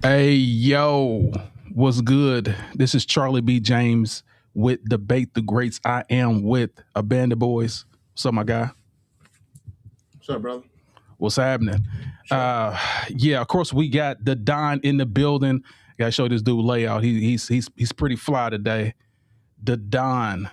Hey, yo, what's good? This is Charlie B. James with Debate the Greats. I am with a band of boys. What's up, my guy? What's up, brother? What's happening? Sure. Yeah, of course, we got the Don in the building. Gotta show this dude layout. He's pretty fly today. The Don.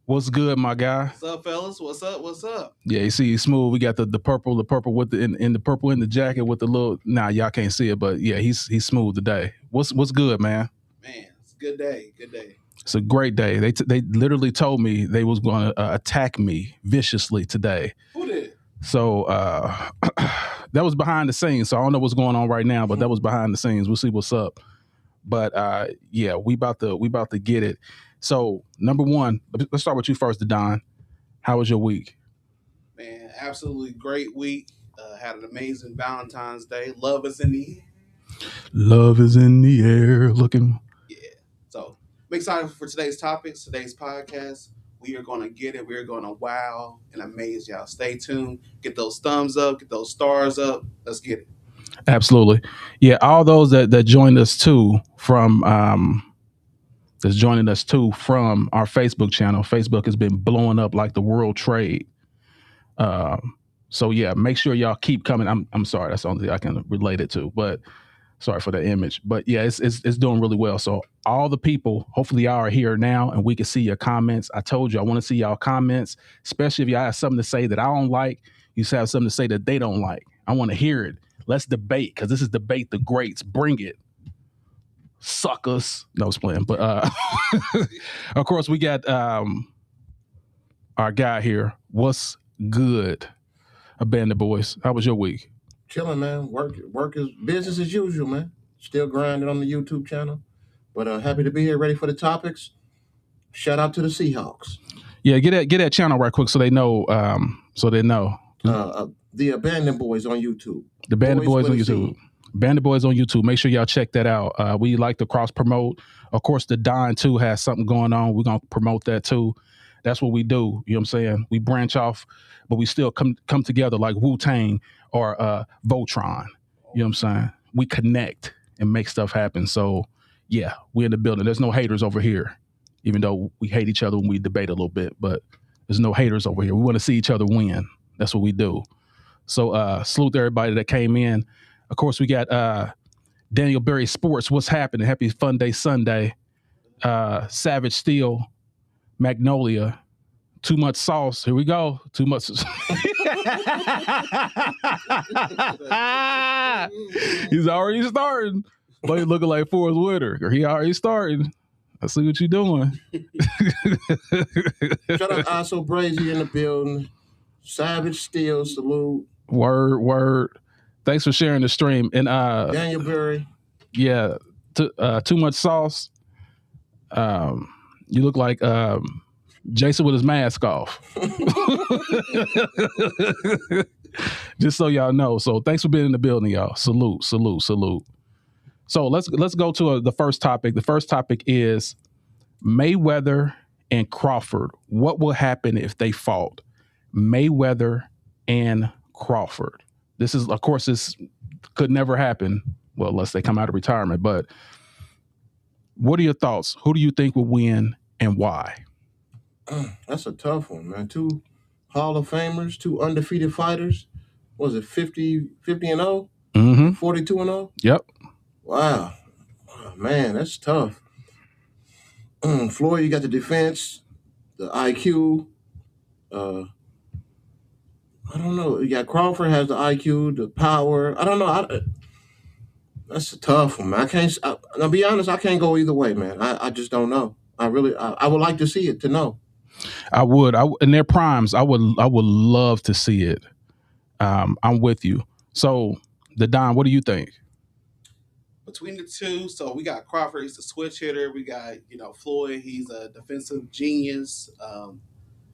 What's good, my guy? What's up, fellas? What's up? What's up? Yeah, you see, he's smooth. We got the purple with the in the purple in the jacket with the little. Nah, y'all can't see it, but yeah, he's smooth today. What's good, man? Man, it's a good day. Good day. It's a great day. They literally told me they was going to attack me viciously today. Who did? So that was behind the scenes. So I don't know what's going on right now, but that was behind the scenes. We'll see what's up. But yeah, we about to get it. So number one, let's start with you first, Don. How was your week? Man, absolutely great week. Had an amazing Valentine's Day. Love is in the air. Love is in the air. Looking. Yeah. So I'm excited for today's topics, today's podcast. We are going to get it. We're going to wow and amaze y'all. Stay tuned. Get those thumbs up. Get those stars up. Let's get it. Absolutely. Yeah, all those that joined us too from our Facebook channel. Facebook has been blowing up like the world trade. So yeah, make sure y'all keep coming. I'm sorry, that's the only thing I can relate it to, but sorry for the image. But yeah, it's doing really well. So all the people, hopefully y'all are here now and we can see your comments. I told you I want to see y'all comments, especially if y'all have something to say that I don't like. You have something to say that they don't like. I want to hear it. Let's debate, because this is Debate the Greats. Bring it. Suckers. No, I was playing. But of course, we got our guy here. What's good? A band of boys. How was your week? Chilling, man. Work is business as usual, man. Still grinding on the YouTube channel. But happy to be here, ready for the topics. Shout out to the Seahawks. Yeah, get that channel right quick so they know. The Abandoned Boys on YouTube. The Band of Boys on YouTube. Band of Boys on YouTube. Make sure y'all check that out. We like to cross promote. Of course, the Don too has something going on. We're gonna promote that too. That's what we do. You know what I'm saying? We branch off, but we still come together like Wu-Tang or Voltron. You know what I'm saying? We connect and make stuff happen. So yeah, we're in the building. There's no haters over here, even though we hate each other when we debate a little bit, but there's no haters over here. We want to see each other win. That's what we do. So salute to everybody that came in. Of course, we got Daniel Berry Sports. What's happening? Happy Fun Day Sunday. Savage Steel, Magnolia. Too much sauce. Here we go. Too much. He's already starting. But he's looking like Forrest Whitaker. He already starting. I see what you're doing. Shout out Aso Brazy in the building. Savage Steel, salute. Word. Thanks for sharing the stream. And Daniel Berry. Yeah, too much sauce. You look like Jason with his mask off. Just so y'all know. So thanks for being in the building, y'all. Salute. So let's go to the first topic. The first topic is Mayweather and Crawford. What will happen if they fought? Mayweather and Crawford. This is, of course, this could never happen. Well, unless they come out of retirement. But what are your thoughts? Who do you think will win and why? That's a tough one, man. Two Hall of Famers, two undefeated fighters. Was it 50 and 0? Mm-hmm. 42 and 0? Yep. Wow. Oh, man, that's tough. Floyd, you got the defense, the IQ. Uh, I don't know. You got Crawford has the IQ, the power. I don't know. That's a tough one, man. I'll be honest. I can't go either way, man. I just don't know. I would like to see it to know. I would. In their primes, I would love to see it. I'm with you. So, the Don, what do you think? Between the two, so we got Crawford, he's a switch hitter. We got, Floyd, he's a defensive genius,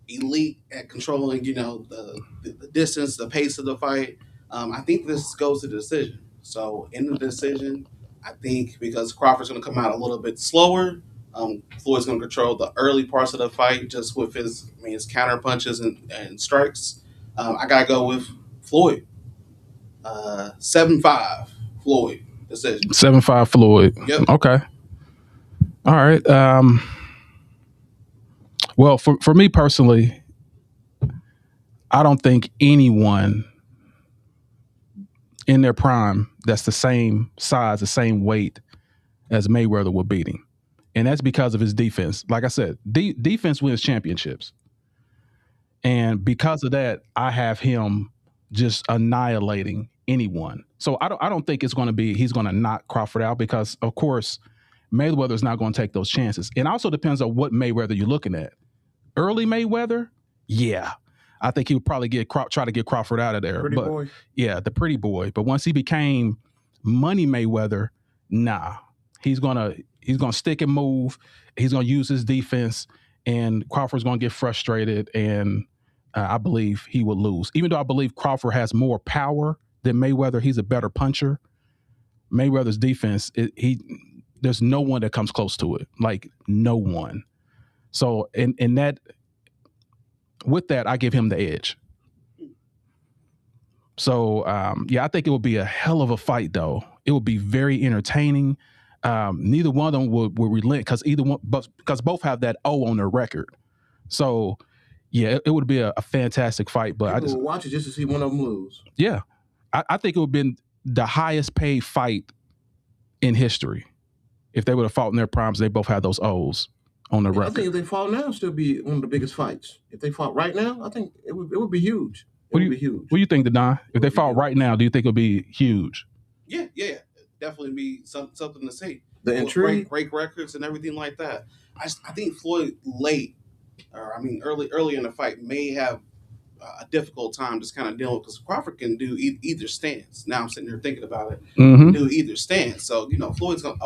elite at controlling, the distance, the pace of the fight. I think this goes to the decision. So in the decision, I think because Crawford's going to come out a little bit slower, Floyd's going to control the early parts of the fight just with his counter punches and strikes. I got to go with Floyd. 7-5 Floyd decision. 7-5 Floyd. Yep. Okay. All right. Well, for me personally, I don't think anyone in their prime that's the same size, the same weight as Mayweather will beat him. And that's because of his defense. Like I said, defense wins championships. And because of that, I have him just annihilating anyone. So I don't think it's going to be he's going to knock Crawford out because, of course, Mayweather is not going to take those chances. It also depends on what Mayweather you're looking at. Early Mayweather, yeah, I think he would probably try to get Crawford out of there. Pretty boy. Yeah, the pretty boy. But once he became Money Mayweather, nah, he's gonna stick and move. He's gonna use his defense, and Crawford's gonna get frustrated, and I believe he will lose. Even though I believe Crawford has more power than Mayweather, he's a better puncher. Mayweather's defense, there's no one that comes close to it. Like no one. So in that, with that, I give him the edge. So yeah, I think it will be a hell of a fight, though. It will be very entertaining. Neither one of them will relent because both have that O on their record. So yeah, it would be a fantastic fight. But People will watch it just to see one of them lose. Yeah, I think it would have been the highest paid fight in history if they would have fought in their primes. They both had those O's on the record. I think if they fought now, it'd still be one of the biggest fights. If they fought right now, I think it would be huge. It would be huge. What do you think, Don? If they fought right now, do you think it would be huge? Yeah. Definitely be something to see. The intrigue, great records and everything like that. I think Floyd early in the fight may have a difficult time just kind of dealing with because Crawford can do either stance. Now I'm sitting here thinking about it. Mm-hmm. Do either stance. So Floyd's gonna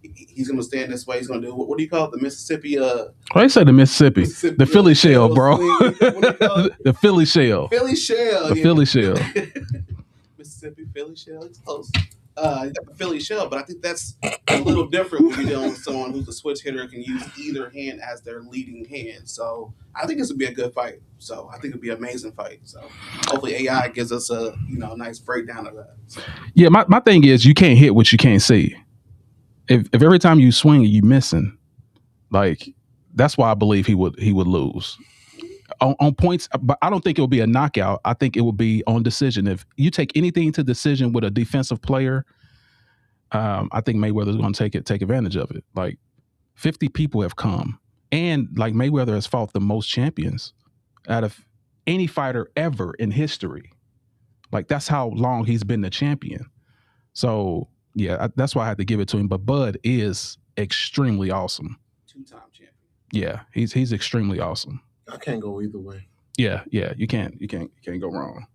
he's gonna stand this way. He's gonna do what do you call it? The Mississippi. I said the Mississippi. The Philly shell, bro. The Philly shell. Philly shell. The Philly shell. Mississippi Philly shell. It's close. Philly shell, but I think that's a little different when you're dealing with someone who's a switch hitter and can use either hand as their leading hand. So I think this would be a good fight. So I think it'd be an amazing fight. So hopefully AI gives us a nice breakdown of that. So. Yeah, my thing is you can't hit what you can't see. If every time you swing you missing, like that's why I believe he would lose. On points, but I don't think it will be a knockout. I think it will be on decision. If you take anything to decision with a defensive player, I think Mayweather's going to take advantage of it. Like 50 people have come, and like Mayweather has fought the most champions out of any fighter ever in history. Like that's how long he's been the champion. So yeah, that's why I had to give it to him. But Bud is extremely awesome. 2-time champion. Yeah, he's extremely awesome. I can't go either way. Yeah, you can't go wrong.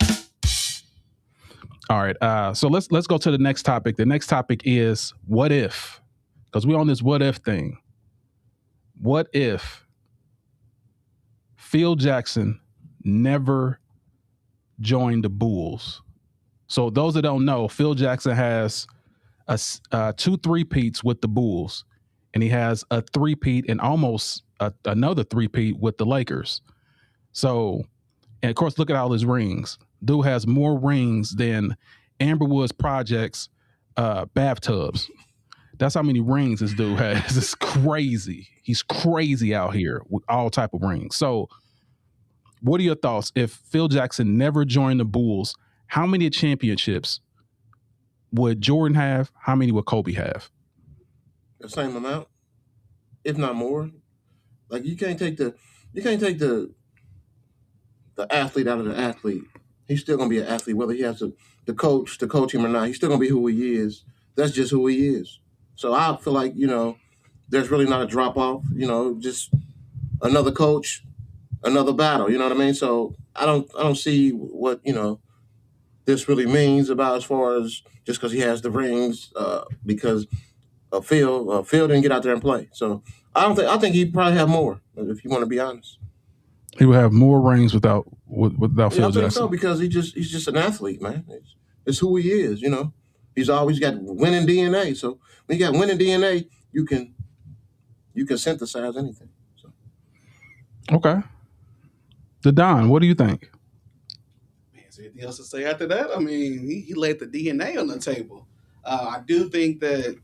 All right, so let's go to the next topic. The next topic is what if, because we're on this what if thing. What if Phil Jackson never joined the Bulls? So those that don't know, Phil Jackson has 2 3-peats with the Bulls, and he has a 3-peat and almost another 3-peat with the Lakers. So, and of course, look at all his rings. Dude has more rings than Amberwood's Projects bathtubs. That's how many rings this dude has. It's crazy. He's crazy out here with all type of rings. So, what are your thoughts? If Phil Jackson never joined the Bulls, how many championships would Jordan have? How many would Kobe have? The same amount. if not more. Like you can't take the athlete out of the athlete. He's still gonna be an athlete, whether he has the coach to coach him or not. He's still gonna be who he is. That's just who he is. So I feel like there's really not a drop off. Just another coach, another battle. You know what I mean? So I don't see what this really means about as far as just because he has the rings, because Phil didn't get out there and play. So I think he probably have more if you want to be honest. He would have more rings without Yeah, Phil I think so Jackson. because he's just an athlete, man. It's who he is. He's always got winning DNA. So when you got winning DNA, you can synthesize anything. So Okay. The Don, what do you think? Man, is there anything else to say after that? I mean, he laid the DNA on the table. I do think that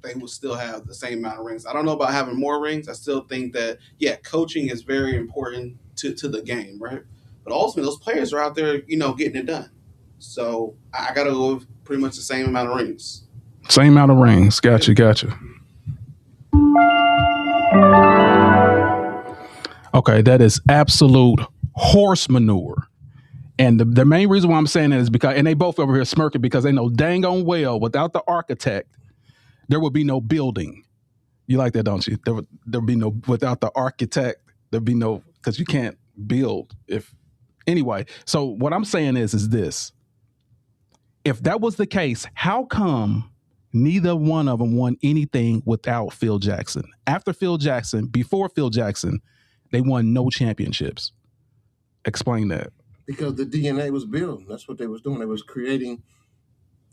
they will still have the same amount of rings. I don't know about having more rings. I still think that, yeah, coaching is very important to the game, right? But ultimately, those players are out there, getting it done. So I got to go with pretty much the same amount of rings. Same amount of rings. Gotcha. Okay, that is absolute horse manure. And the main reason why I'm saying that is because, and they both over here smirking because they know dang on well without the architect, there would be no building. You like that, don't you? There'd be no, without the architect, there'd be no, because you can't build anyway. So what I'm saying is this. If that was the case, how come neither one of them won anything without Phil Jackson? After Phil Jackson, before Phil Jackson, they won no championships. Explain that. Because the DNA was built. That's what they was doing. They was creating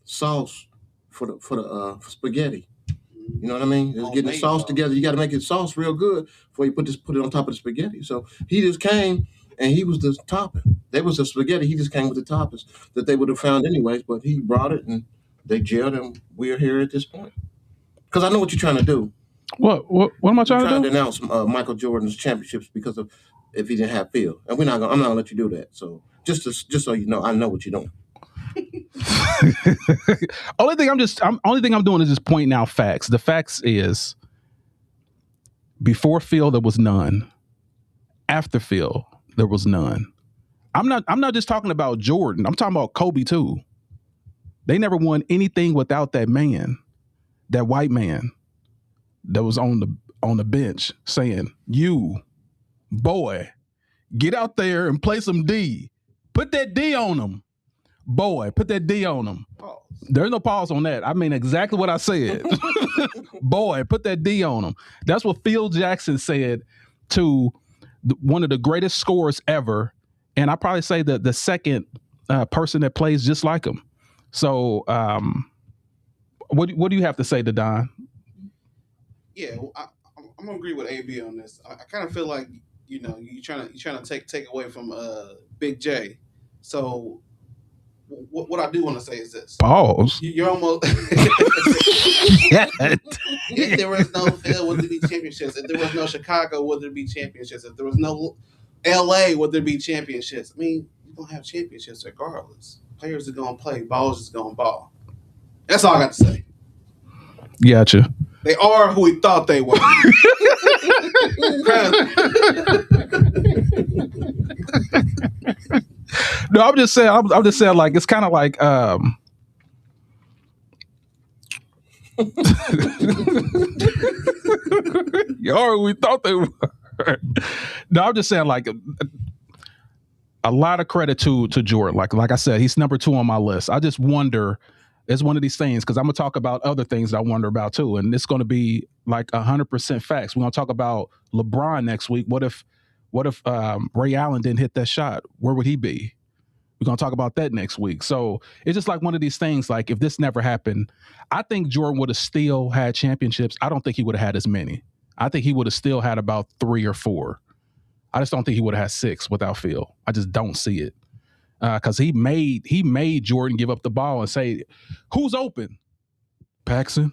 sauce for the spaghetti. You know what I mean? It's getting the sauce together. You got to make it sauce real good before you put it on top of the spaghetti. So he just came and he was the topping. They was the spaghetti. He just came with the toppings that they would have found anyways. But he brought it and they gelled, and we're here at this point. Because I know what you're trying to do. What am I trying to do? Trying to denounce Michael Jordan's championships because of if he didn't have Phil, and I'm not gonna let you do that. So just so you know, I know what you're doing. Only thing I'm doing is just pointing out facts. The facts is before Phil there was none. After Phil there was none. I'm not just talking about Jordan. I'm talking about Kobe too. They never won anything without that man, that white man that was on the bench saying, "You boy, get out there and play some D. Put that D on him. Boy, put that D on him." Pause. There's no pause on that. I mean exactly what I said. Boy, put that D on him. That's what Phil Jackson said to one of the greatest scorers ever. And I probably say the second person that plays just like him. So what do you have to say to Don? Yeah, well, I'm gonna agree with AB on this. I kind of feel like you're trying to take away from Big J. So what I do want to say is this. Pause. You're almost. If there was no Phil, would there be championships? If there was no Chicago, would there be championships? If there was no LA, would there be championships? I mean, you're gonna have championships regardless. Players are gonna play, balls is gonna ball. That's all I got to say. Gotcha. They are who we thought they were. No, I'm just saying like it's kind of like you are who we thought they were. No, I'm just saying like a lot of credit to Jordan. Like I said, he's number 2 on my list. I just wonder, it's one of these things because I'm gonna talk about other things that I wonder about too, and it's gonna be like 100% facts. We're gonna talk about LeBron next week. What if Ray Allen didn't hit that shot? Where would he be? We're gonna talk about that next week. So it's just like one of these things. Like if this never happened, I think Jordan would have still had championships. I don't think he would have had as many. I think he would have still had about 3 or 4. I just don't think he would have had 6 without Phil. I just don't see it. Because he made Jordan give up the ball and say, "Who's open? Paxson.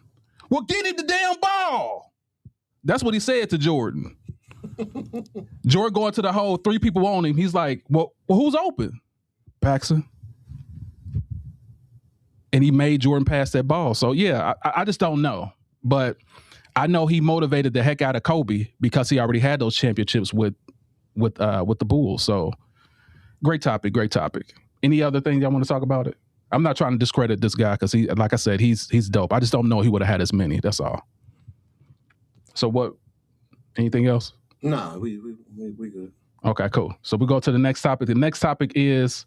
Well, get him the damn ball." That's what he said to Jordan. Jordan going to the hole, 3 people on him. He's like, well who's open? Paxson. And he made Jordan pass that ball. So yeah, I just don't know. But I know he motivated the heck out of Kobe because he already had those championships with the Bulls. So great topic, great topic. Any other things y'all want to talk about it? I'm not trying to discredit this guy because he, like I said, he's dope. I just don't know he would have had as many. That's all. So what? Anything else? Nah, we good. Okay, cool. So we go to the next topic. The next topic is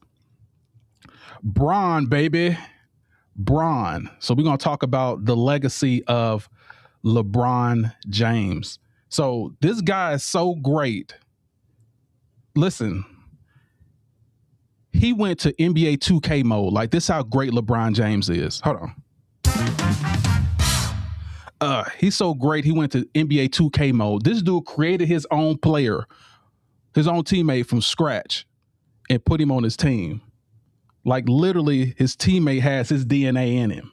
Bron, baby. Bron. So we're gonna talk about the legacy of LeBron James. So this guy is so great. Listen, he went to NBA 2K mode. Like, this is how great LeBron James is. Hold on. He's so great. He went to NBA 2K mode. This dude created his own player, his own teammate from scratch, and put him on his team. Like, literally, his teammate has his DNA in him.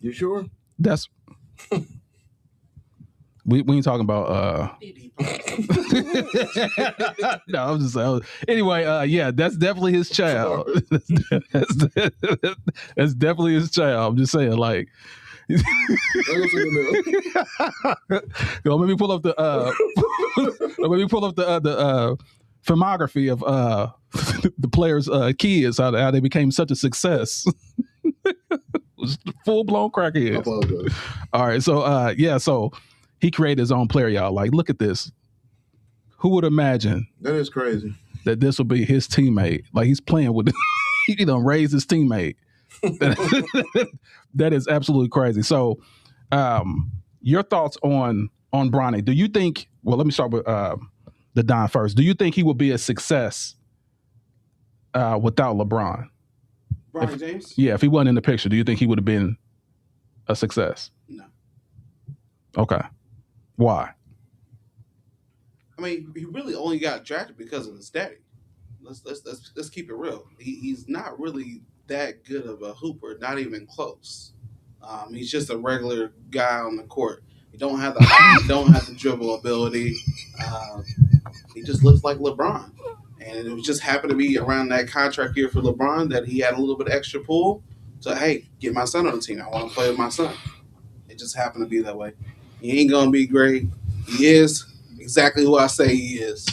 You sure? That's we ain't talking about no, I'm just saying. Anyway, yeah, that's definitely his child. That's definitely his child. I'm just saying, like. Let me pull up the filmography of the players' kids, how they became such a success. Full blown crackheads. All right, so so he created his own player, y'all. Like, look at this. Who would imagine that is crazy that this would be his teammate? Like, he's playing with he done raised his teammate. That is absolutely crazy. So, your thoughts on Bronny? Do you think? Well, let me start with the Don first. Do you think he would be a success without LeBron? Bron James? Yeah, if he wasn't in the picture, do you think he would have been a success? No. Okay. Why? I mean, he really only got drafted because of his daddy. Let's keep it real. He's not really that good of a hooper, not even close. He's just a regular guy on the court. He don't have the height, he don't have the dribble ability. He just looks like LeBron. And it just happened to be around that contract year for LeBron that he had a little bit of extra pull. So, hey, get my son on the team. I want to play with my son. It just happened to be that way. He ain't going to be great. He is exactly who I say he is.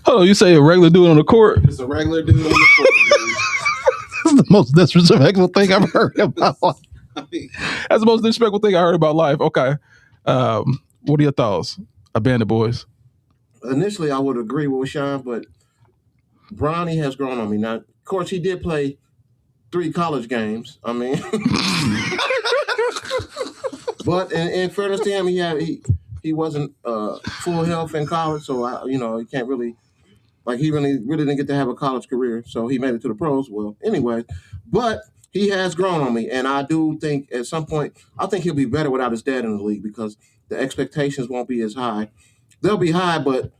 Oh, you say a regular dude on the court? Just a regular dude on the court. That's the most disrespectful thing I've heard about life. That's the most disrespectful thing I heard about life. Okay. What are your thoughts? Bandit Boys. Initially, I would agree with Sean, but Bronny has grown on me. Now, of course, he did play 3 college games. I mean, but in fairness to him, he wasn't full health in college, so he can't really, like, he really didn't get to have a college career. So he made it to the pros. Well, anyway, but he has grown on me, and I do think at some point, I think he'll be better without his dad in the league because the expectations won't be as high. They'll be high, but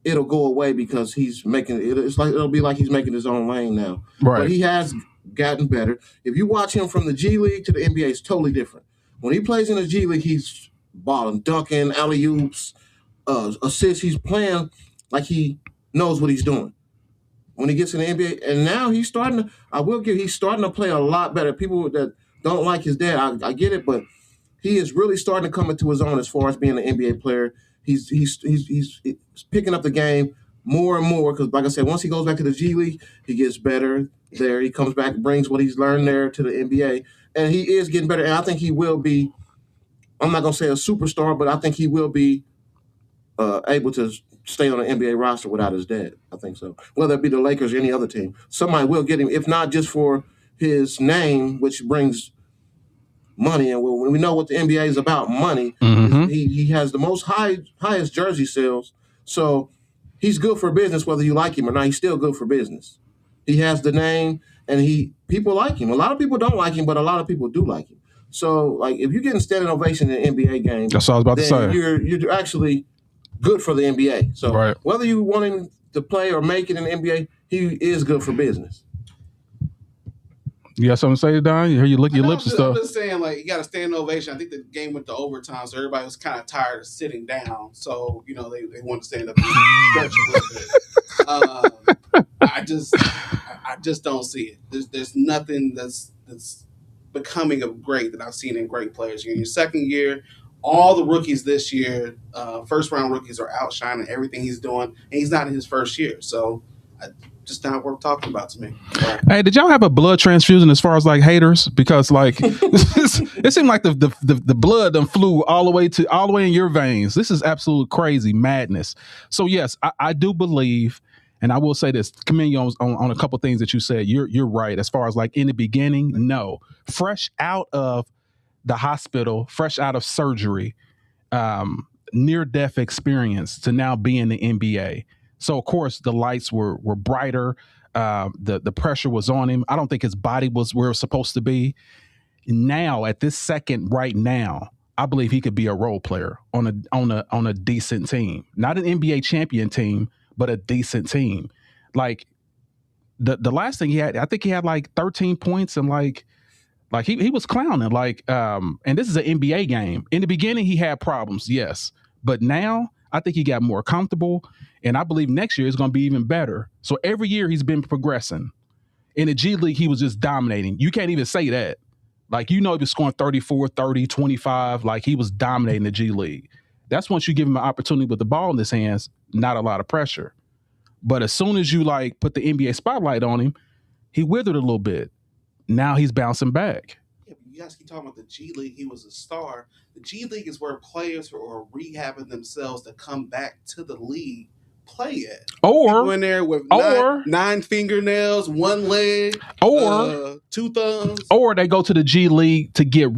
it'll go away because he's making it. It'll be like he's making his own lane now. Right. But he has gotten better. If you watch him from the G League to the NBA, it's totally different. When he plays in the G League, he's balling, dunking, alley-oops, assists. He's playing like he knows what he's doing. When he gets in the NBA, and now he's starting to play a lot better. People that don't like his dad, I get it, but he is really starting to come into his own as far as being an NBA player. He's picking up the game more and more because, like I said, once he goes back to the G League, he gets better there. He comes back, brings what he's learned there to the NBA, and he is getting better. And I think he will be, I'm not going to say a superstar, but I think he will be able to stay on an NBA roster without his dad. I think so. Whether it be the Lakers or any other team, somebody will get him, if not just for his name, which brings money. And when we know what the NBA is about, money, he has the most highest jersey sales. So he's good for business, whether you like him or not. He's still good for business. He has the name, and people like him. A lot of people don't like him, but a lot of people do like him. So, like, if you're getting standing ovation in an NBA game, that's what I was about to say. You're actually good for the NBA. So right. Whether you want him to play or make it in the NBA, he is good for business. You got something to say, Don? You hear you lick your lips and stuff. I'm just saying, like, you got to stand ovation. I think the game went to overtime, so everybody was kind of tired of sitting down. So, they wanted to stand up and stretch a little bit. I just don't see it. There's nothing that's becoming of great that I've seen in great players. You're in your second year. All the rookies this year, first round rookies, are outshining everything he's doing, and he's not in his first year. So, just not worth talking about to me. Sorry. Hey, did y'all have a blood transfusion as far as like haters? Because like it seemed like the blood done flew all the way in your veins. This is absolute crazy madness. So yes, I do believe, and I will say this, commend you on a couple things that you said. You're right as far as like in the beginning. No, fresh out of the hospital, fresh out of surgery, near death experience to now be in the NBA. So of course the lights were brighter. The pressure was on him. I don't think his body was where it was supposed to be. Now at this second, right now, I believe he could be a role player on a decent team, not an NBA champion team, but a decent team. Like the last thing he had, I think he had like 13 points and like he was clowning. Like and this is an NBA game. In the beginning, he had problems, yes, but now I think he got more comfortable. And I believe next year is going to be even better. So every year he's been progressing. In the G League, he was just dominating. You can't even say that. Like, he was scoring 34, 30, 25. Like, he was dominating the G League. That's once you give him an opportunity with the ball in his hands, not a lot of pressure. But as soon as you, like, put the NBA spotlight on him, he withered a little bit. Now he's bouncing back. Yeah, but you guys keep talking about the G League. He was a star. The G League is where players are rehabbing themselves to come back to the league. Play it. Or in there with nine fingernails, one leg, or 2 thumbs. Or they go to the G League to get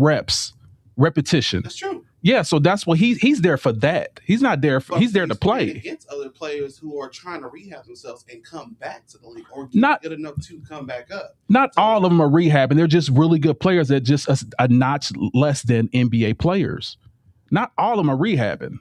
repetition. That's true. Yeah, so that's what he's there for that. He's not there for, he's there to play against other players who are trying to rehab themselves and come back to the league or get good enough to come back up. Not all of them are rehabbing. They're just really good players that just a notch less than NBA players. Not all of them are rehabbing.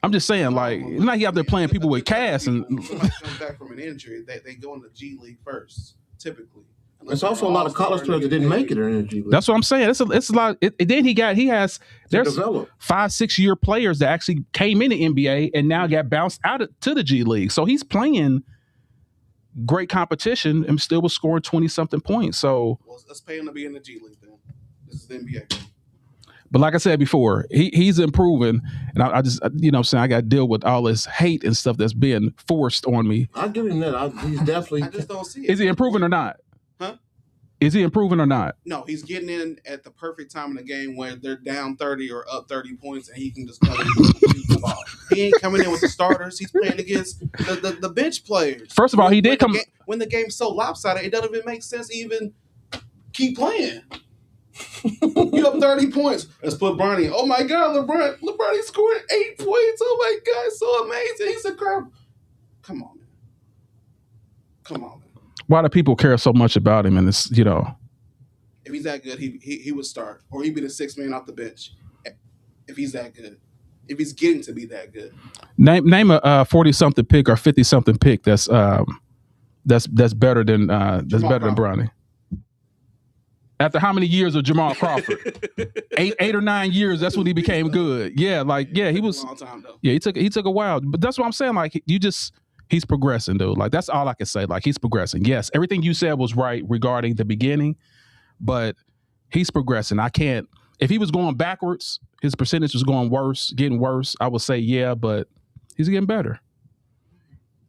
I'm just saying, like, it's not out there playing people with cast. And somebody comes back from an injury, they go in the G League first, typically. There's also a lot of college players that didn't make it in the G League. That's what I'm saying. It's a lot. Then there's 5-6 year players that actually came in the NBA and now got bounced out to the G League. So he's playing great competition and still was scoring 20-something points. So let's pay him to be in the G League then. This is the NBA. But like I said before, he's improving, and I just, what I'm saying, I got to deal with all this hate and stuff that's being forced on me. I'll give him that. He's definitely. I just don't see it. Is he improving or not? Huh? Is he improving or not? No, he's getting in at the perfect time in the game where they're down 30 or up 30 points, and he can just come in and shoot the ball. He ain't coming in with the starters. He's playing against the bench players. First of all, he did come when the game's so lopsided. It doesn't even make sense to even keep playing. You up 30 points. Let's put Bronny. Oh my God, LeBron scored 8 points. Oh my God, so amazing. He's a crap. Come on, man. Why do people care so much about him? And it's, if he's that good, he would start, or he'd be the 6th man off the bench. If he's that good, if he's getting to be that good. Name a 40-something pick or 50-something pick that's better than Bronny. After how many years of Jamal Crawford? 8 or 9 years. That's when he became good. Yeah, he was. A long time though. Yeah, he took a while, but that's what I'm saying. Like he's progressing, dude. Like that's all I can say. Like he's progressing. Yes, everything you said was right regarding the beginning, but he's progressing. I can't. If he was going backwards, his percentage was getting worse. I would say yeah, but he's getting better.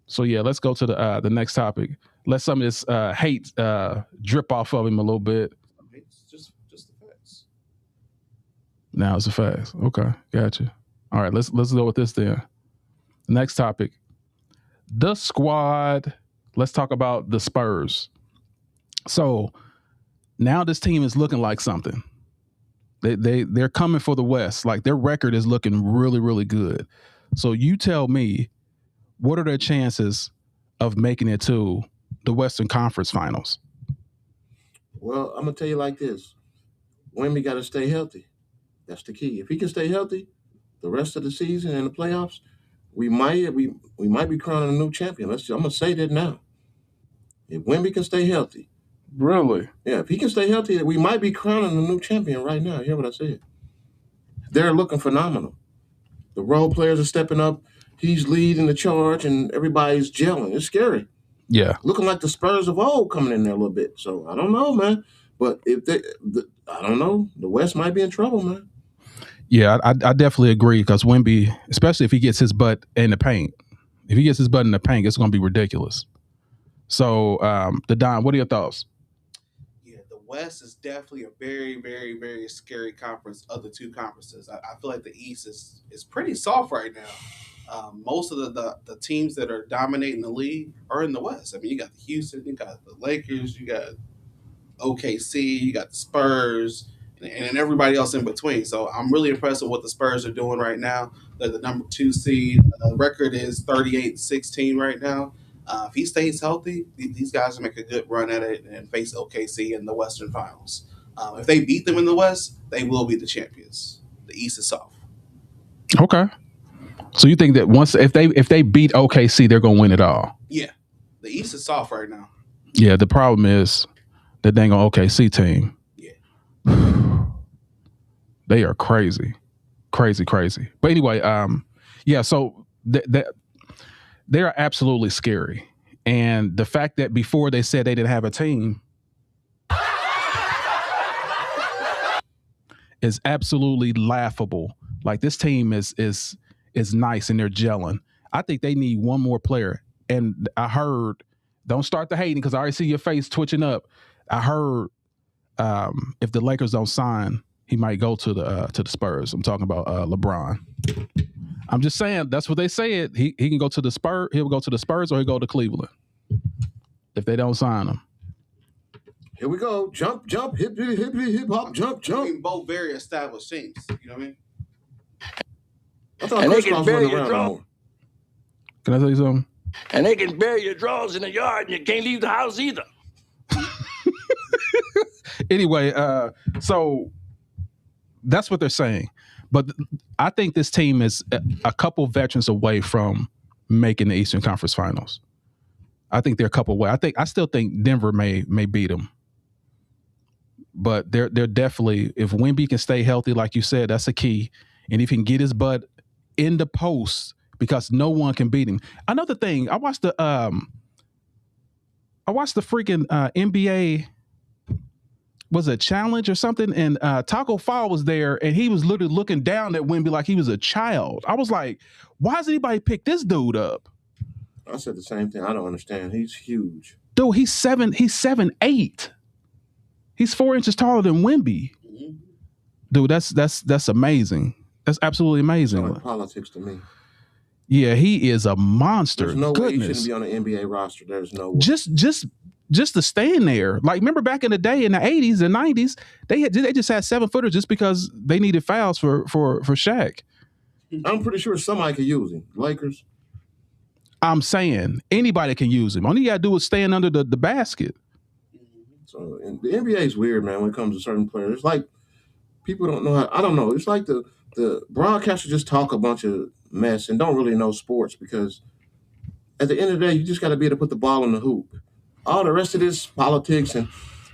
So yeah, let's go to the next topic. Let some of this hate drip off of him a little bit. Just the facts. Now it's the facts. Okay, gotcha. All right, let's go with this then. Next topic. The squad. Let's talk about the Spurs. So now this team is looking like something. They're coming for the West. Like their record is looking really, really good. So you tell me, what are their chances of making it to the Western Conference Finals? Well, I'm gonna tell you like this: Wemby got to stay healthy. That's the key. If he can stay healthy, the rest of the season and the playoffs, we might be crowning a new champion. I'm gonna say that now. If Wemby can stay healthy, really, yeah, if he can stay healthy, we might be crowning a new champion right now. Hear what I said? They're looking phenomenal. The role players are stepping up. He's leading the charge, and everybody's gelling. It's scary. Yeah. Looking like the Spurs of old coming in there a little bit. So I don't know, man. But if I don't know, the West might be in trouble, man. Yeah, I definitely agree because Wemby, especially if he gets his butt in the paint, it's going to be ridiculous. So, the Don, what are your thoughts? Yeah, the West is definitely a very, very, very scary conference of the two conferences. I feel like the East is pretty soft right now. Most of the teams that are dominating the league are in the West. I mean, you got the Houston, you got the Lakers, you got OKC, you got the Spurs, and everybody else in between. So I'm really impressed with what the Spurs are doing right now. They're the number 2 seed. Record is 38-16 right now. If he stays healthy, these guys will make a good run at it and face OKC in the Western Finals. If they beat them in the West, they will be the champions. The East is soft. Okay. So you think that if they beat OKC, they're going to win it all? Yeah. The East is soft right now. Yeah, the problem is that dang on OKC team. Yeah. They are crazy. Crazy. But anyway, yeah, so they are absolutely scary. And the fact that before they said they didn't have a team is absolutely laughable. Like, this team is nice and they're gelling. I think they need one more player. And I heard, don't start the hating because I already see your face twitching up. I heard if the Lakers don't sign, he might go to the Spurs. I'm talking about LeBron. I'm just saying that's what they said. He can go to the Spurs. He'll go to the Spurs or he'll go to Cleveland if they don't sign him. Here we go. Jump, hip hop, jump. I mean, both very established teams. You know what I mean? I thought Chris Cross wasn't around no more. Can I tell you something? And they can bury your drawers in the yard and you can't leave the house either. Anyway, so that's what they're saying. But I think this team is a couple veterans away from making the Eastern Conference Finals. I think they're a couple away. I still think Denver may beat them. But they're definitely, if Wemby can stay healthy, like you said, that's a key. And if he can get his butt in the post, because no one can beat him. Another thing, I watched the freaking NBA, was it challenge or something? And Taco Fall was there, and he was literally looking down at Wemby like he was a child. I was like, why does anybody pick this dude up? I said the same thing. I don't understand. He's huge. Dude, he's 7'8". He's 4 inches taller than Wemby. Dude, that's amazing. That's absolutely amazing. It's like politics to me. Yeah, he is a monster. There's no way he shouldn't be on an NBA roster. There's no way. Just to stand there. Like, remember back in the day in the 80s and 90s, they just had 7-footers just because they needed fouls for Shaq. I'm pretty sure somebody could use him. Lakers. I'm saying anybody can use him. All you gotta do is stand under the basket. So the NBA is weird, man, when it comes to certain players. It's like people don't know how. I don't know. It's like the broadcasters just talk a bunch of mess and don't really know sports, because at the end of the day, you just got to be able to put the ball in the hoop. All the rest of this politics and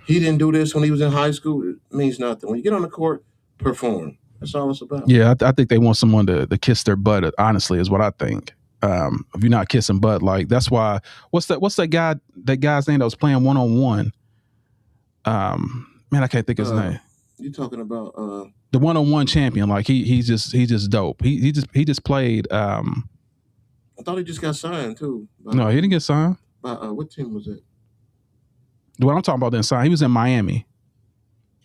he didn't do this when he was in high school, it means nothing. When you get on the court, perform. That's all it's about. Yeah, I think they want someone to kiss their butt, honestly, is what I think. If you're not kissing butt, like, that's why, what's that guy's name that was playing one-on-one? Man, I can't think of his name. You talking about the one-on-one champion? Like, he's just dope. He just played. I thought he just got signed too. No, he didn't get signed. What team was it? What I'm talking about didn't sign. He was in Miami.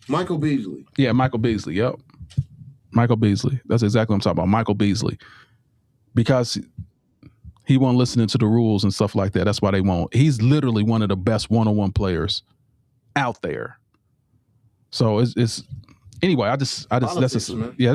Michael Beasley. Yeah, Michael Beasley. Yep, Michael Beasley. That's exactly what I'm talking about. Michael Beasley, because he wasn't listening to the rules and stuff like that. That's why they won't. He's literally one of the best one-on-one players out there. So it's anyway. I just politics, that's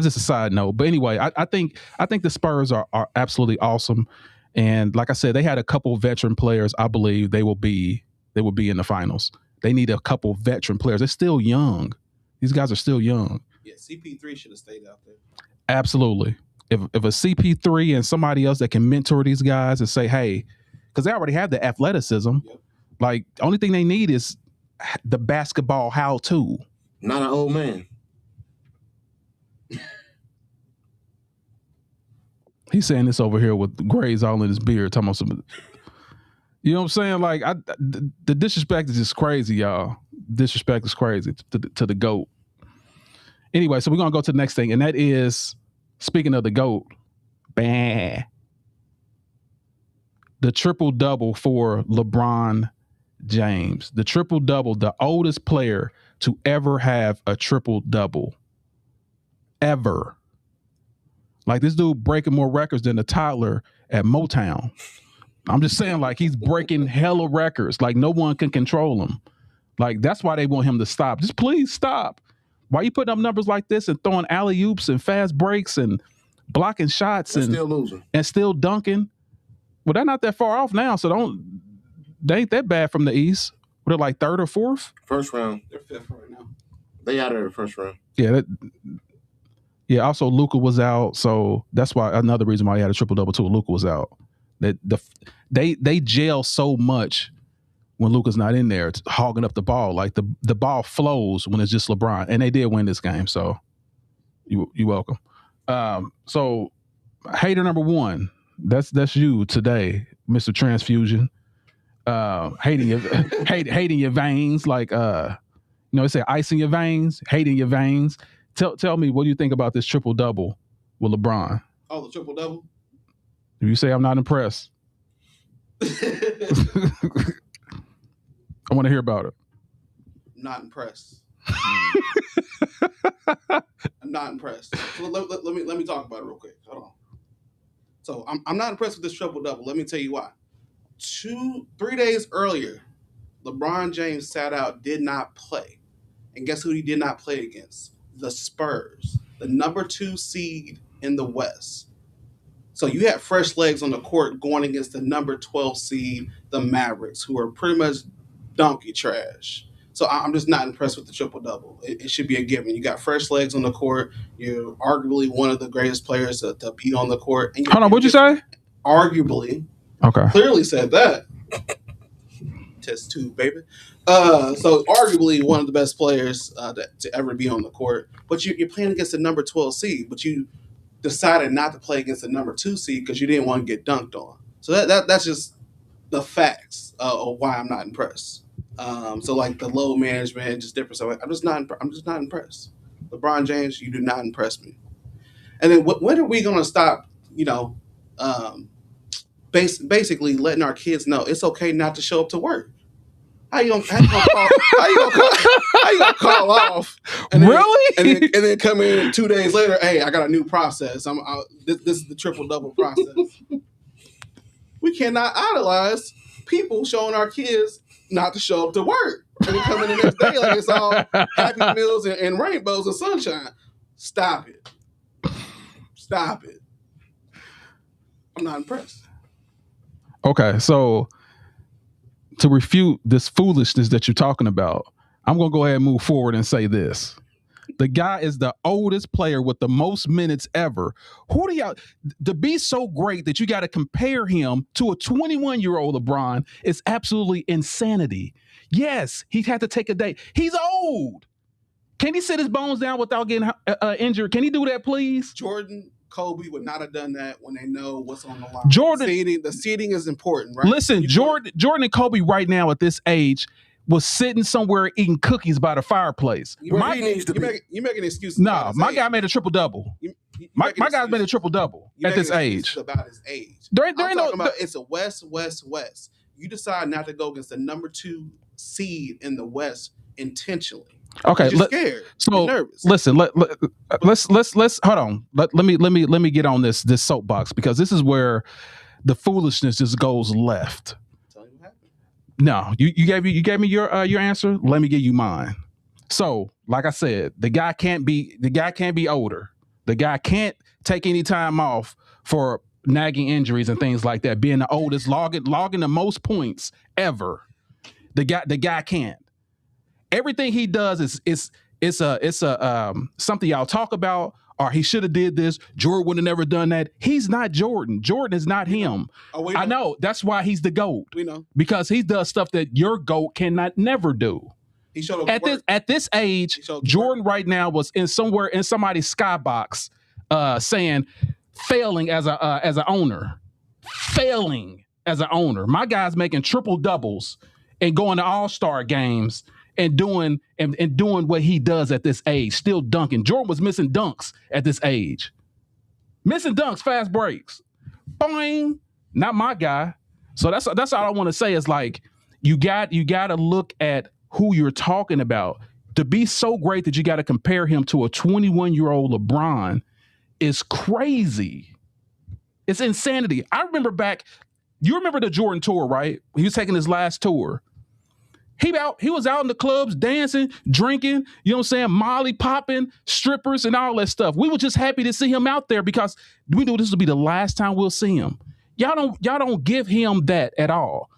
just a side note. But anyway, I think the Spurs are absolutely awesome, and like I said, they had a couple veteran players. I believe they will be in the finals. They need a couple veteran players. They're still young. These guys are still young. Yeah, CP3 should have stayed out there. Absolutely. If a CP3 and somebody else that can mentor these guys and say, hey, because they already have the athleticism. Yep. Like, the only thing they need is the basketball how-to. Not an old man. He's saying this over here with grays all in his beard. Talking about some, you know what I'm saying? Like, the disrespect is just crazy, y'all. disrespect is crazy to the GOAT. Anyway, so we're going to go to the next thing, and that is, speaking of the GOAT, the triple-double for LeBron James. The triple-double, the oldest player to ever have a triple-double. Ever. Like, this dude breaking more records than a toddler at Motown. I'm just saying, like, he's breaking hella records. Like, no one can control him. Like, that's why they want him to stop. Just please stop. Why you putting up numbers like this and throwing alley-oops and fast breaks and blocking shots and still losing and still dunking? Well, they're not that far off now, so they ain't that bad from the East. They're like third or fourth? First round. They're fifth right now. They out of the first round. Yeah, also Luka was out, so that's why another reason why he had a triple-double too. Luka was out. They jail so much when Luka's not in there. It's hogging up the ball. Like the ball flows when it's just LeBron. And they did win this game, so you welcome. So hater number one, that's you today, Mr. Transfusion. Hating your veins, like they say ice in your veins, hating your veins. Tell me, what do you think about this triple-double with LeBron? Oh, the triple-double? If you say I'm not impressed, I want to hear about it. I'm not impressed. I'm not impressed. So let me talk about it real quick. Hold on. So I'm not impressed with this triple-double. Let me tell you why. 3 days earlier, LeBron James sat out, did not play. And guess who he did not play against? The Spurs, the number 2 seed in the West. So you had fresh legs on the court going against the number 12 seed, the Mavericks, who are pretty much donkey trash. So I'm just not impressed with the triple-double. It should be a given. You got fresh legs on the court. You're arguably one of the greatest players to be on the court. And hold on, what'd you say? Arguably. Okay. Clearly said that. Test 2, baby. So arguably one of the best players to ever be on the court. But you're playing against the number 12 seed, but you decided not to play against the number 2 seed because you didn't want to get dunked on. So that's just the facts of why I'm not impressed. So like the load management, just different stuff. I'm just not impressed. LeBron James, you do not impress me. And then when are we gonna stop? Basically letting our kids know it's okay not to show up to work. How you gonna call off? And then, really? And then come in 2 days later. Hey, I got a new process. This is the triple-double process. We cannot idolize people showing our kids not to show up to work and then come in the next day like it's all happy meals and rainbows and sunshine. Stop it. I'm not impressed. Okay, so to refute this foolishness that you're talking about, I'm going to go ahead and move forward and say this. The guy is the oldest player with the most minutes ever. Who do y'all, to be so great that you got to compare him to a 21-year-old LeBron is absolutely insanity. Yes, he had to take a day. He's old. Can he sit his bones down without getting injured? Can he do that, please? Jordan, Kobe would not have done that when they know what's on the line. The seeding is important, right? Listen, Jordan and Kobe right now at this age was sitting somewhere eating cookies by the fireplace. You're making excuses. No, my guy made a triple-double. My guy's made a triple-double at this age. About his age. It's a West. You decide not to go against the number 2 seed in the West intentionally. Okay, you're scared. So you're nervous. Listen, let's hold on. Let me get on this soapbox, because this is where the foolishness just goes left. Tell me what happened. No, you gave me your answer. Let me give you mine. So, like I said, the guy can't be older. The guy can't take any time off for nagging injuries and things like that. Being the oldest, logging the most points ever. The guy can't. Everything he does is something y'all talk about, or he should have did this. Jordan would have never done that. He's not Jordan. Jordan is not him. Oh, I know. That's why he's the GOAT. We know. Because he does stuff that your GOAT cannot never do. He showed up at this age, Jordan right now was in somebody's skybox saying failing as an owner. Failing as an owner. My guy's making triple doubles and going to all-star games and doing what he does at this age, still dunking. Jordan was missing dunks at this age. Missing dunks, fast breaks. Boing. Not my guy. So that's all I want to say is like you got to look at who you're talking about. To be so great that you got to compare him to a 21-year-old LeBron is crazy. It's insanity. I remember you remember the Jordan tour, right? He was taking his last tour. He was out in the clubs dancing, drinking, you know what I'm saying, Molly popping, strippers and all that stuff. We were just happy to see him out there because we knew this would be the last time we'll see him. Y'all don't give him that at all.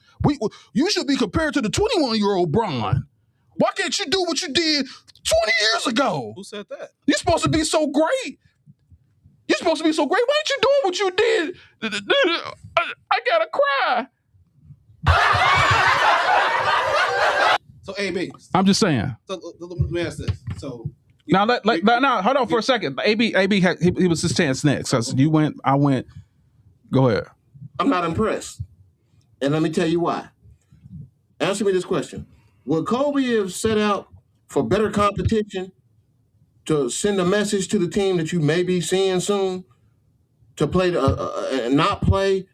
You should be compared to the 21-year-old Bron. Why can't you do what you did 20 years ago? Who said that? You're supposed to be so great. You're supposed to be so great. Why ain't you doing what you did? I gotta cry. So AB. I'm just saying. So let me ask this. So now, hold on for a second. AB he was his chance next. So you went, I went. Go ahead. I'm not impressed, and let me tell you why. Answer me this question: would Kobe have set out for better competition to send a message to the team that you may be seeing soon to play and not play,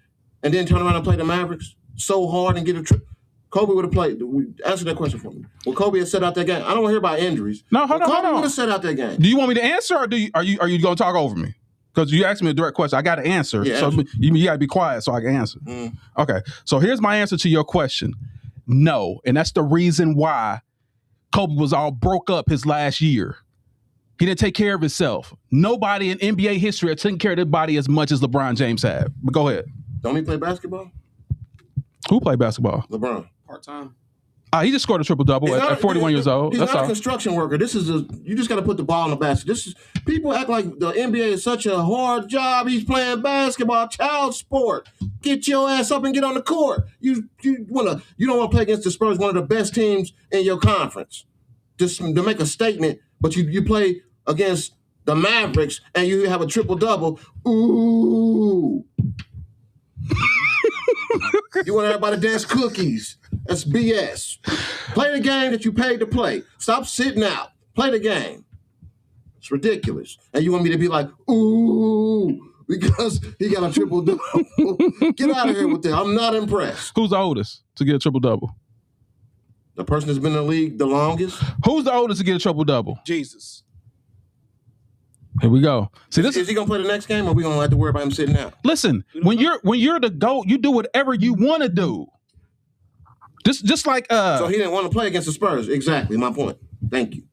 and then turn around and play the Mavericks so hard and get a trip? Kobe would have played. Answer that question for me. Would Kobe have set out that game? I don't want to hear about injuries. No, hold on. Kobe would have set out that game. Do you want me to answer, or are you going to talk over me? Because you asked me a direct question. I got to answer. Yeah, so answer. you got to be quiet so I can answer. Okay. So here's my answer to your question. No. And that's the reason why Kobe was all broke up his last year. He didn't take care of himself. Nobody in NBA history had taken care of their body as much as LeBron James had. But go ahead. Don't he play basketball? Who played basketball? LeBron. Part-time. He just scored a triple-double at 41 years old. He's That's not all. a construction worker. You just got to put the ball in the basket. People act like the NBA is such a hard job. He's playing basketball, child sport. Get your ass up and get on the court. You don't want to play against the Spurs, one of the best teams in your conference. Just to make a statement, but you play against the Mavericks and you have a triple-double. Ooh. You want everybody to dance cookies. That's BS. Play the game that you paid to play. Stop sitting out. Play the game. It's ridiculous. And you want me to be like, ooh, because he got a triple-double. Get out of here with that. I'm not impressed. Who's the oldest to get a triple-double? The person that's been in the league the longest? Who's the oldest to get a triple-double? Jesus. Here we go. See, this is he gonna play the next game, or are we gonna have to worry about him sitting out? Listen, when you're the GOAT, you do whatever you want to do. Just like So he didn't want to play against the Spurs. Exactly my point. Thank you.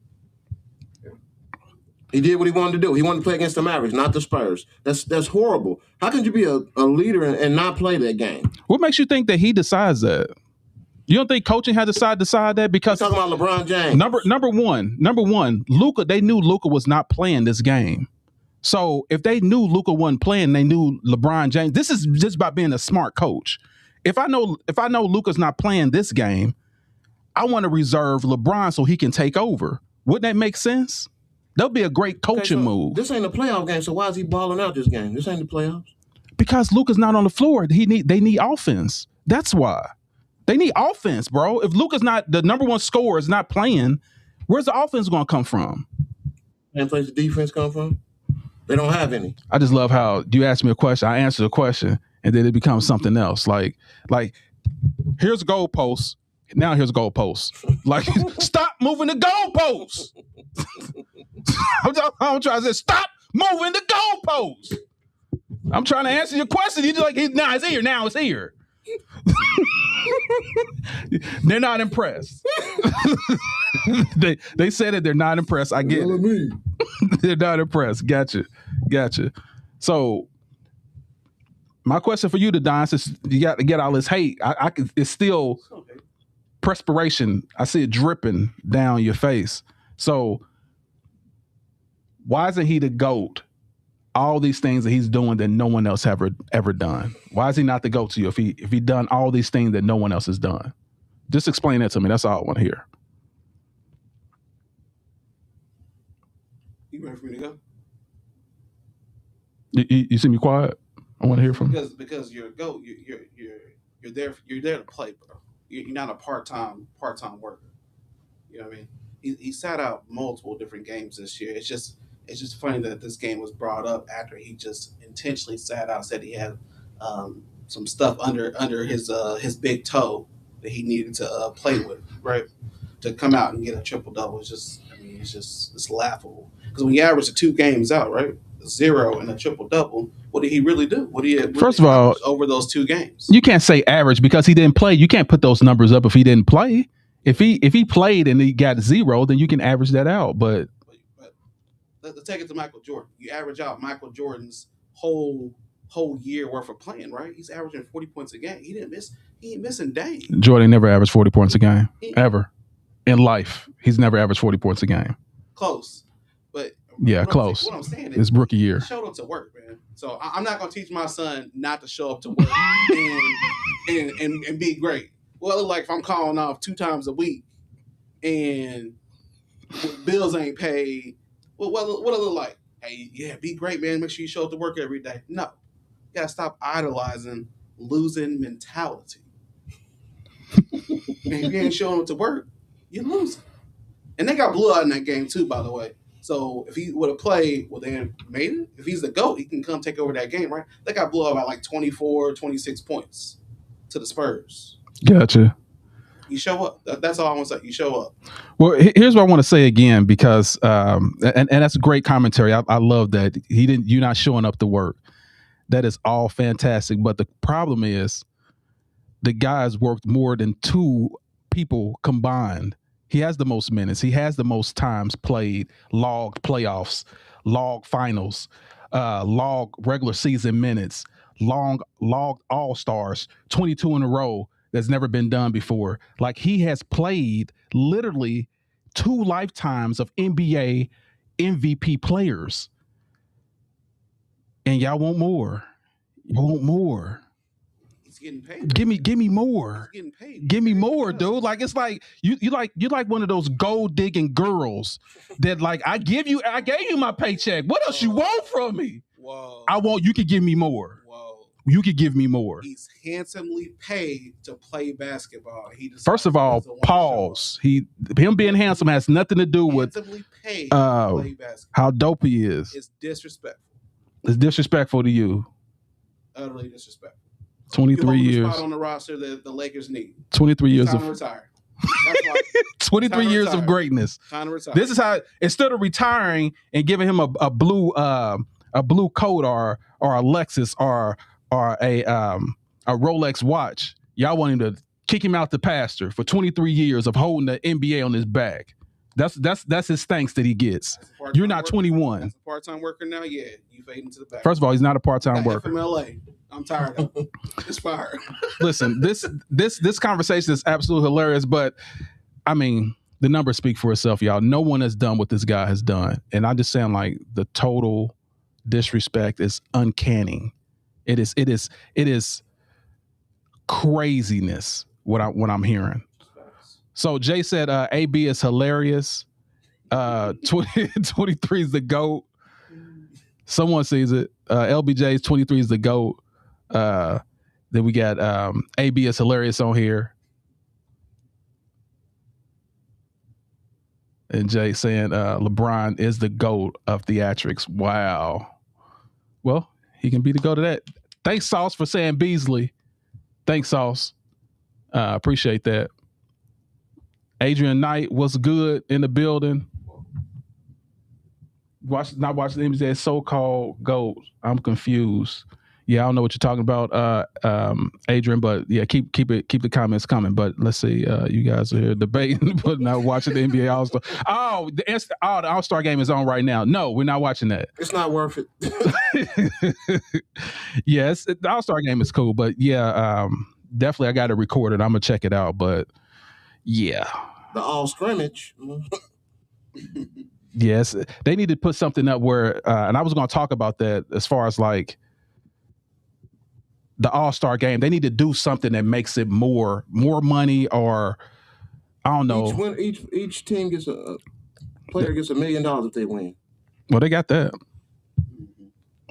He did what he wanted to do. He wanted to play against the Mavericks, not the Spurs. That's horrible. How can you be a leader and not play that game? What makes you think that he decides that? You don't think coaching had to decide that? Because talking about LeBron James. Number one, Luka. They knew Luka was not playing this game. So if they knew Luka wasn't playing, they knew LeBron James. This is just about being a smart coach. If I know Luka's not playing this game, I want to reserve LeBron so he can take over. Wouldn't that make sense? That'll be a great coaching move. This ain't a playoff game, so why is he balling out this game? This ain't the playoffs. Because Luka's not on the floor. They need offense. That's why. They need offense, bro. If Luka's not the number one scorer is not playing, where's the offense going to come from? And place the defense come from? They don't have any. I just love how you ask me a question, I answer the question, and then it becomes something else. Like here's a goalpost. Now here's a goalpost. Like, stop moving the goalpost. I'm trying to say, stop moving the goalpost. I'm trying to answer your question. You're just like, it's here. Now it's here. They're not impressed. they said it. They're not impressed. I get it. They're not impressed. Gotcha. So my question for you, to Don, since you got to get all this hate, I can. It's still perspiration. I see it dripping down your face. So why isn't he the GOAT? All these things that he's doing that no one else ever done. Why is he not the GOAT to you if he done all these things that no one else has done? Just explain that to me. That's all I want to hear. You ready for me to go? You see me quiet? I want to hear from you. Because you're a GOAT. You're there to play, bro. You're not a part-time worker. You know what I mean? He sat out multiple different games this year. It's just funny that this game was brought up after he just intentionally sat out. Said he had some stuff under his big toe that he needed to play with, right? To come out and get a triple double is just, I mean, it's laughable. Because when you average the 2 games out, right, 0 and a triple double, what did he really do? What did he really First of all, over those 2 games? You can't say average because he didn't play. You can't put those numbers up if he didn't play. If he played and he got 0, then you can average that out. But let's take it to Michael Jordan. You average out Michael Jordan's whole year worth of playing, right? He's averaging 40 points a game. He ain't missing days. Jordan never averaged 40 points a game ever in life. He's never averaged 40 points a game. Close, but yeah, close. What I'm saying is, his rookie year. He showed up to work, man. So I'm not gonna teach my son not to show up to work and be great. Well, it look like if I'm calling off 2 times a week and bills ain't paid, well, what it look like? Hey, yeah, be great, man. Make sure you show up to work every day. No, you gotta stop idolizing losing mentality. And if you ain't showing up to work, you're losing. And they got blew out in that game too, by the way. So if he would have played, well, they made it. If he's the GOAT, he can come take over that game, right? They got blew out by like 24, 26 points to the Spurs. Gotcha. You show up. That's all I want to say. You show up. Well, here's what I want to say again, because and that's a great commentary. I love that you're not showing up to work. That is all fantastic. But the problem is the guy's worked more than 2 people combined. He has the most minutes. He has the most times played, logged playoffs, log finals, log regular season minutes, logged all-stars, 22 in a row. That's never been done before. Like, he has played literally 2 lifetimes of NBA MVP players. And y'all want more. You want more. He's getting paid. Give me more. He's getting paid. Give me more, dude. Like, it's like you like one of those gold digging girls that, like, I gave you my paycheck. What else you want from me? Whoa. You could give me more. You could give me more. He's handsomely paid to play basketball. First of all, pause. Him being handsome has nothing to do with handsomely paid to play basketball. How dope he is. It's disrespectful. It's disrespectful to you. Utterly disrespectful. 23 years. Spot on the roster that the Lakers need. 23 years time to retire. 23 years of greatness. Time to retire. This is how, instead of retiring and giving him a blue coat or a Lexus or a Rolex watch, y'all want him to kick him out the pasture for 23 years of holding the NBA on his back. That's his thanks that he gets. You're not 21. That's a part-time worker now. Yeah, you fade into the back. First of all, he's not a part-time worker. FMLA. I'm tired of it. It's fired. Listen, this conversation is absolutely hilarious, but I mean, the numbers speak for itself, y'all. No one has done what this guy has done, and I'm just saying, like, the total disrespect is uncanny. It is craziness what I'm hearing. So Jay said AB is hilarious. 23 is the GOAT. Someone sees it. LBJ's 23 is the GOAT. Then we got AB is hilarious on here. And Jay saying LeBron is the GOAT of theatrics. Wow. Well, he can be the GOAT of that. Thanks, Sauce, for saying Beasley. Thanks, Sauce. Appreciate that. Adrian Knight was good in the building. Not watching the NBA so-called GOAT. I'm confused. Yeah, I don't know what you're talking about, Adrian, but yeah, keep the comments coming. But let's see, you guys are here debating, but not watching the NBA All-Star. The All-Star game is on right now. No, we're not watching that. It's not worth it. Yes, the All-Star game is cool, but yeah, definitely I got to record it. I'm gonna check it out, but yeah, the all scrimmage. Yes, they need to put something up where, and I was going to talk about that as far as like the All-Star game. They need to do something that makes it more money, or I don't know. Each team gets player gets $1 million if they win. Well, they got that.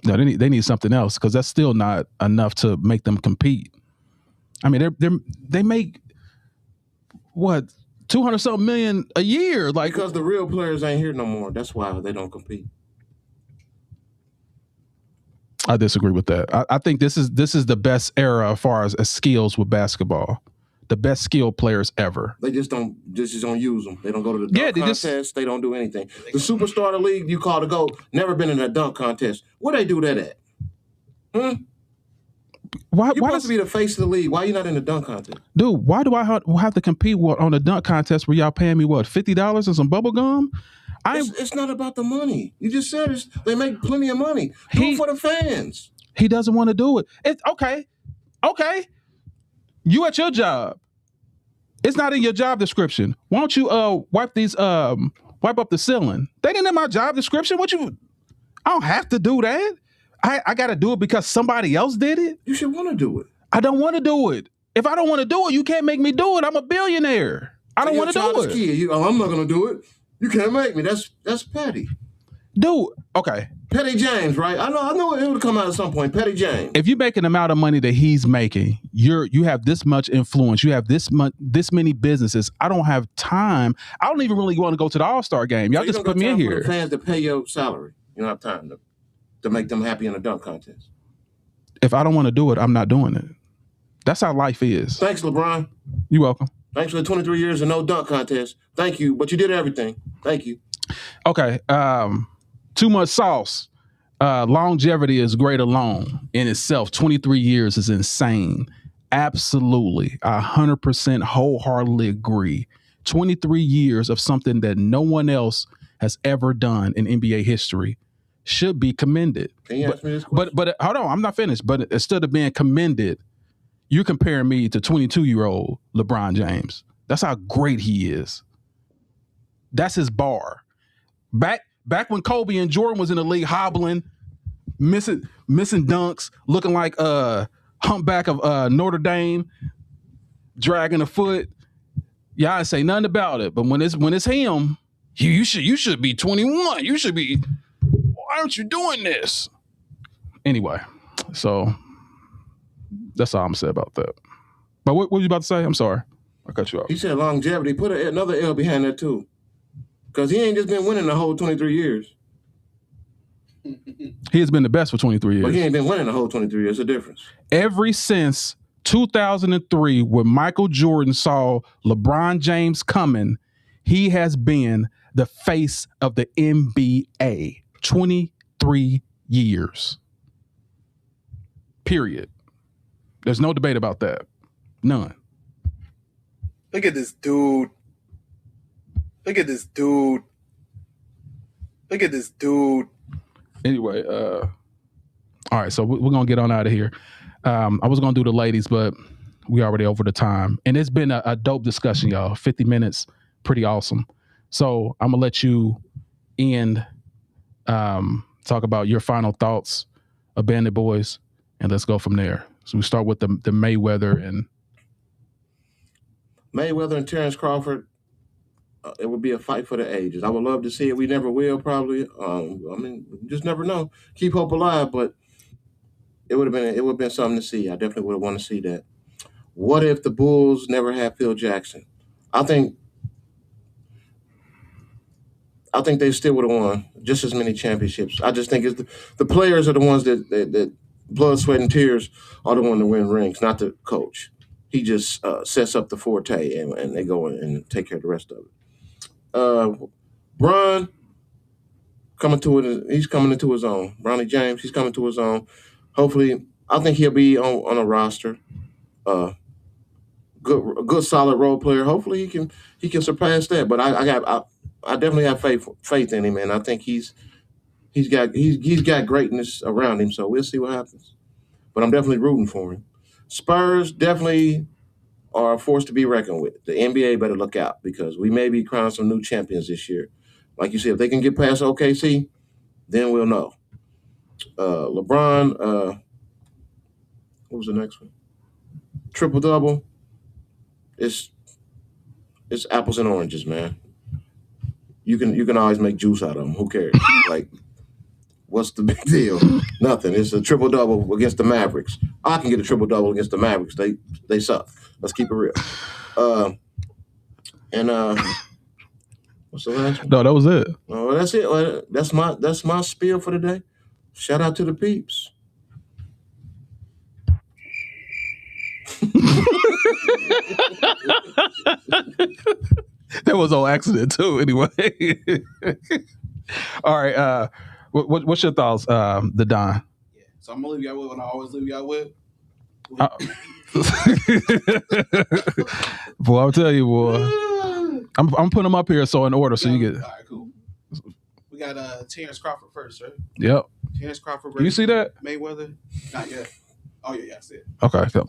No, they need something else, because that's still not enough to make them compete. I mean, they make what 200-something million a year. Like, because the real players ain't here no more. That's why they don't compete. I disagree with that. I think this is the best era as far as skills with basketball. The best skilled players ever. They just don't use them. They don't go to the dunk contest. They don't do anything. The superstar of the league you call to go, never been in a dunk contest. Where they do that at? You're supposed to be the face of the league. Why are you not in the dunk contest? Dude, why do I have to compete on a dunk contest where y'all paying me, what, $50 and some bubble gum? It's not about the money. You just said they make plenty of money. Do it for the fans. He doesn't want to do it. It's okay. You at your job. It's not in your job description. Why don't you wipe up the ceiling? They didn't have my job description. I don't have to do that. I got to do it because somebody else did it. You should want to do it. I don't want to do it. If I don't want to do it, you can't make me do it. I'm a billionaire. I don't want to do it. I'm not going to do it. You can't make me. That's petty. Dude, okay. Petty James, right? I know it would come out at some point. Petty James. If you make an amount of money that he's making, you have this much influence. You have this many businesses. I don't have time. I don't even really want to go to the All-Star game. Y'all just put me in here. For the fans to pay your salary. You don't have time to make them happy in a dunk contest. If I don't want to do it, I'm not doing it. That's how life is. Thanks, LeBron. You're welcome. Thanks for the 23 years of no dunk contest. Thank you, but you did everything. Thank you. Okay. Too much sauce. Longevity is great alone in itself. 23 years is insane. Absolutely. 100% wholeheartedly agree. 23 years of something that no one else has ever done in NBA history should be commended. Can you ask me this question? But hold on, I'm not finished. But instead of being commended, you're comparing me to 22-year-old LeBron James. That's how great he is. That's his bar. Back when Kobe and Jordan was in the league, hobbling, missing dunks, looking like humpback of Notre Dame, dragging a foot. Y'all ain't say nothing about it. But when it's him, you should be 21. You should be. Why aren't you doing this? Anyway, so that's all I'm gonna say about that. But what were you about to say? I'm sorry, I cut you off. He said longevity. Put another L behind that too. Because he ain't just been winning the whole 23 years. He has been the best for 23 years. But he ain't been winning the whole 23 years. It's a difference. Ever since 2003, when Michael Jordan saw LeBron James coming, he has been the face of the NBA. 23 years. Period. There's no debate about that. None. Look at this dude. Look at this dude. Look at this dude. Anyway, all right, so we're going to get on out of here. I was going to do the ladies, but we already over the time. And it's been a dope discussion, y'all. 50 minutes, pretty awesome. So I'm going to let you end, talk about your final thoughts of Bandit Boys, and let's go from there. So we start with the Mayweather and Terrence Crawford. It would be a fight for the ages. I would love to see it. We never will, probably. You just never know. Keep hope alive, but it would have been something to see. I definitely would have wanted to see that. What if the Bulls never had Phil Jackson? I think they still would have won just as many championships. I just think it's the players are the ones that blood, sweat, and tears are the ones that win rings, not the coach. He just sets up the forte, and they go and take care of the rest of it. Bron he's coming into his own. Bronny James, he's coming to his own. Hopefully, I think he'll be on a roster. A good solid role player. Hopefully he can surpass that. But I definitely have faith in him, and I think he's got greatness around him. So we'll see what happens. But I'm definitely rooting for him. Spurs definitely are a force to be reckoned with. The NBA better look out because we may be crowning some new champions this year. Like you said, if they can get past OKC, then we'll know. LeBron, what was the next one? Triple-double. It's apples and oranges, man. You can always make juice out of them. Who cares? Like, what's the big deal? Nothing. It's a triple-double against the Mavericks. I can get a triple-double against the Mavericks. They suck. Let's keep it real. And what's the last one? No, that was it. Oh, that's it. Well, that's my spiel for today. Shout out to the peeps. That was on accident too. Anyway, all right. What's your thoughts, the Don? Yeah. So I'm gonna leave y'all with what I always leave y'all with. Boy, I'll tell you, boy. I'm putting them up here so in order, so you get. All right, cool. We got Terrence Crawford first, right? Yep. Terrence Crawford. You see that? Mayweather? Not yet. Oh yeah, I see it. Okay. Cool.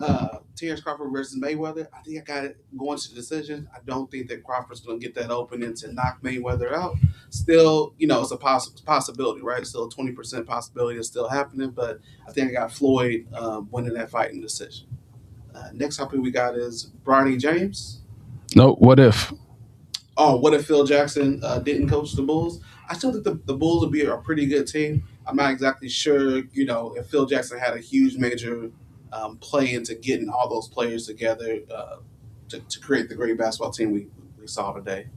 Terrence Crawford versus Mayweather. I think I got it going to the decision. I don't think that Crawford's going to get that opening to knock Mayweather out. Still, it's a possibility, right? Still a 20% possibility of still happening, but I think I got Floyd winning that fight in decision. Next topic we got is Bronny James. No, what if? Oh, what if Phil Jackson didn't coach the Bulls? I still think the Bulls would be a pretty good team. I'm not exactly sure, if Phil Jackson had a huge major play into getting all those players together to create the great basketball team we saw today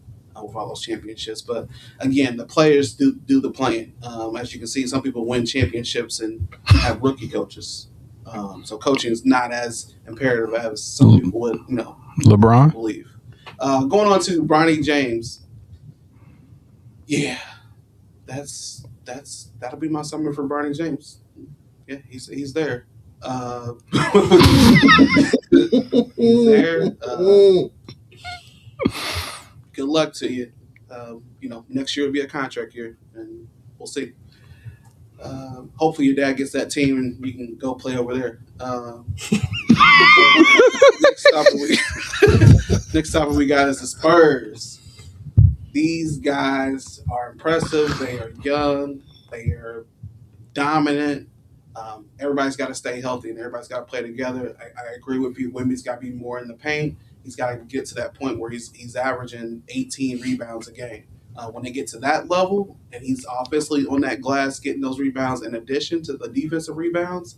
with all those championships. But again, the players do the playing. As you can see, some people win championships and have rookie coaches. So coaching is not as imperative as some people would, LeBron believe. Going on to Bronny James. Yeah, that'll be my summary for Bronny James. Yeah, he's there. He's there. Good luck to you. Next year will be a contract year, and we'll see. Hopefully, your dad gets that team, and you can go play over there. Next topic we got is the Spurs. These guys are impressive. They are young. They are dominant. Everybody's got to stay healthy and everybody's got to play together. I agree with you. Wemby's got to be more in the paint. He's got to get to that point where he's averaging 18 rebounds a game. When they get to that level and he's offensively on that glass getting those rebounds in addition to the defensive rebounds,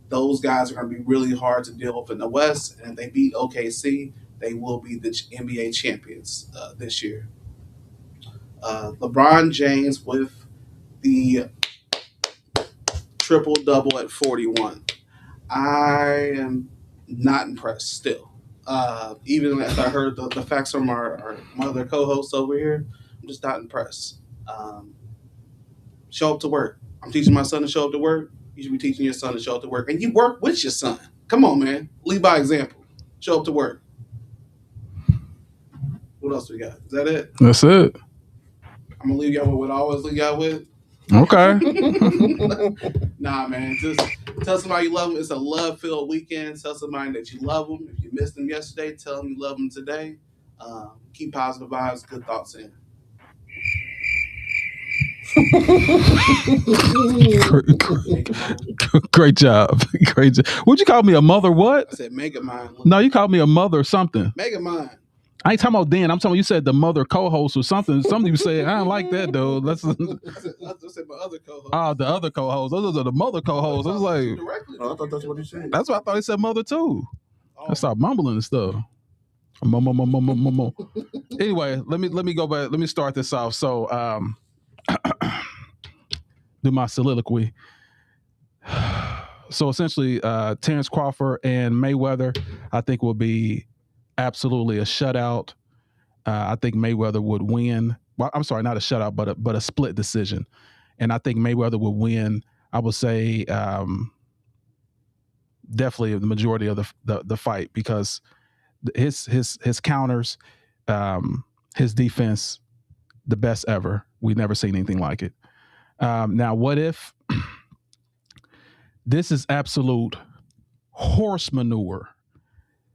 those guys are going to be really hard to deal with in the West. And if they beat OKC, they will be the NBA champions this year. LeBron James with the triple-double at 41. I am not impressed still. Even after I heard the facts from my other co-hosts over here, I'm just not impressed. Show up to work. I'm teaching my son to show up to work. You should be teaching your son to show up to work. And you work with your son. Come on, man. Lead by example. Show up to work. What else we got? Is that it? That's it. I'm going to leave y'all with what I always leave y'all with. Okay. Nah, man. Just tell somebody you love them. It's a love-filled weekend. Tell somebody that you love them. If you missed them yesterday, tell them you love them today. Keep positive vibes, good thoughts in. Great job. Great job. Would you call me a mother? What? I said mega mind. No, you called me a mother something. Mega mind. I ain't talking about Dan. I'm talking. You said the mother co-host or something. Something you said. I don't like that, dude. I said my other co-host. Oh, the other co-host. Those are the mother co-hosts. I was like, I thought that's what he said. that's what I thought he said, mother too. I stopped mumbling and stuff. Anyway, let me go back. Let me start this off. So, do my soliloquy. So essentially, Terrence Crawford and Mayweather, I think, will be absolutely a shutout. I think Mayweather would win. Well, I'm sorry, not a shutout, but a split decision. And I think Mayweather would win. I would say definitely the majority of the fight because his counters, his defense, the best ever. We've never seen anything like it. Now, what if this is absolute horse manure?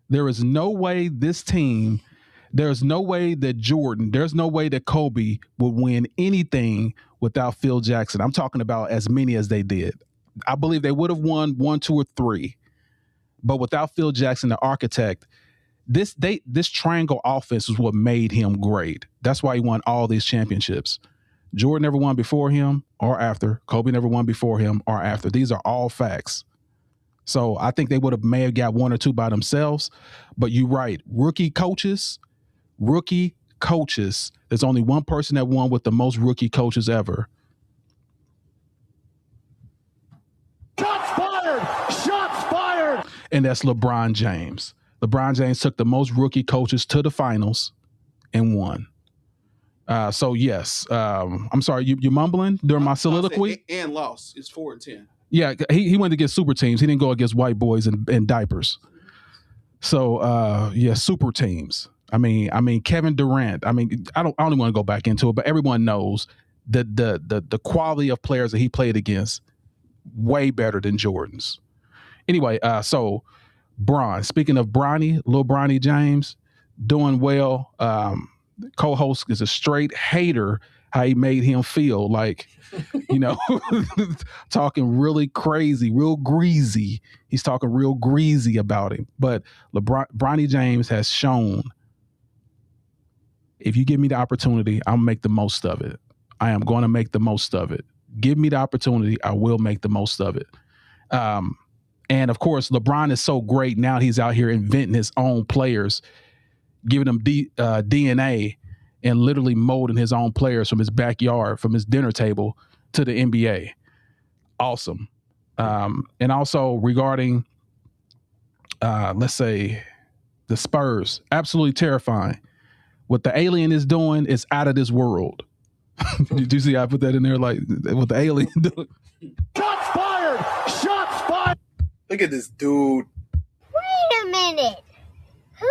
There is no way this team, there's no way that Jordan, there's no way that Kobe would win anything without Phil Jackson. I'm talking about as many as they did. I believe they would have won 1, 2, or 3. But without Phil Jackson, the architect, this triangle offense is what made him great. That's why he won all these championships. Jordan never won before him or after. Kobe never won before him or after. These are all facts. So I think they may have got 1 or 2 by themselves. But you're right. Rookie coaches rookie coaches. There's only one person that won with the most rookie coaches ever. Shots fired! Shots fired! And that's LeBron James. LeBron James took the most rookie coaches to the finals and won. So yes, I'm sorry, you mumbling during my soliloquy? And lost. It's 4-10. Yeah, he went against super teams. He didn't go against white boys in diapers. So yeah, super teams. I mean Kevin Durant. I don't even want to go back into it, but everyone knows the quality of players that he played against way better than Jordan's. Anyway, so Bron. Speaking of Bronny, little Bronny James, doing well. Co-host is a straight hater. How he made him feel like, talking really crazy, real greasy. He's talking real greasy about him. But Bronny James has shown, if you give me the opportunity, I'll make the most of it. I am going to make the most of it. Give me the opportunity, I will make the most of it. And of course, LeBron is so great now. He's out here inventing his own players, giving them DNA, and literally molding his own players from his backyard, from his dinner table to the NBA. Awesome. And also regarding, let's say, the Spurs, absolutely terrifying. What the alien is doing is out of this world. Did you see I put that in there, like what the alien doing? Shots fired! Shots fired! Look at this dude. Wait a minute. Who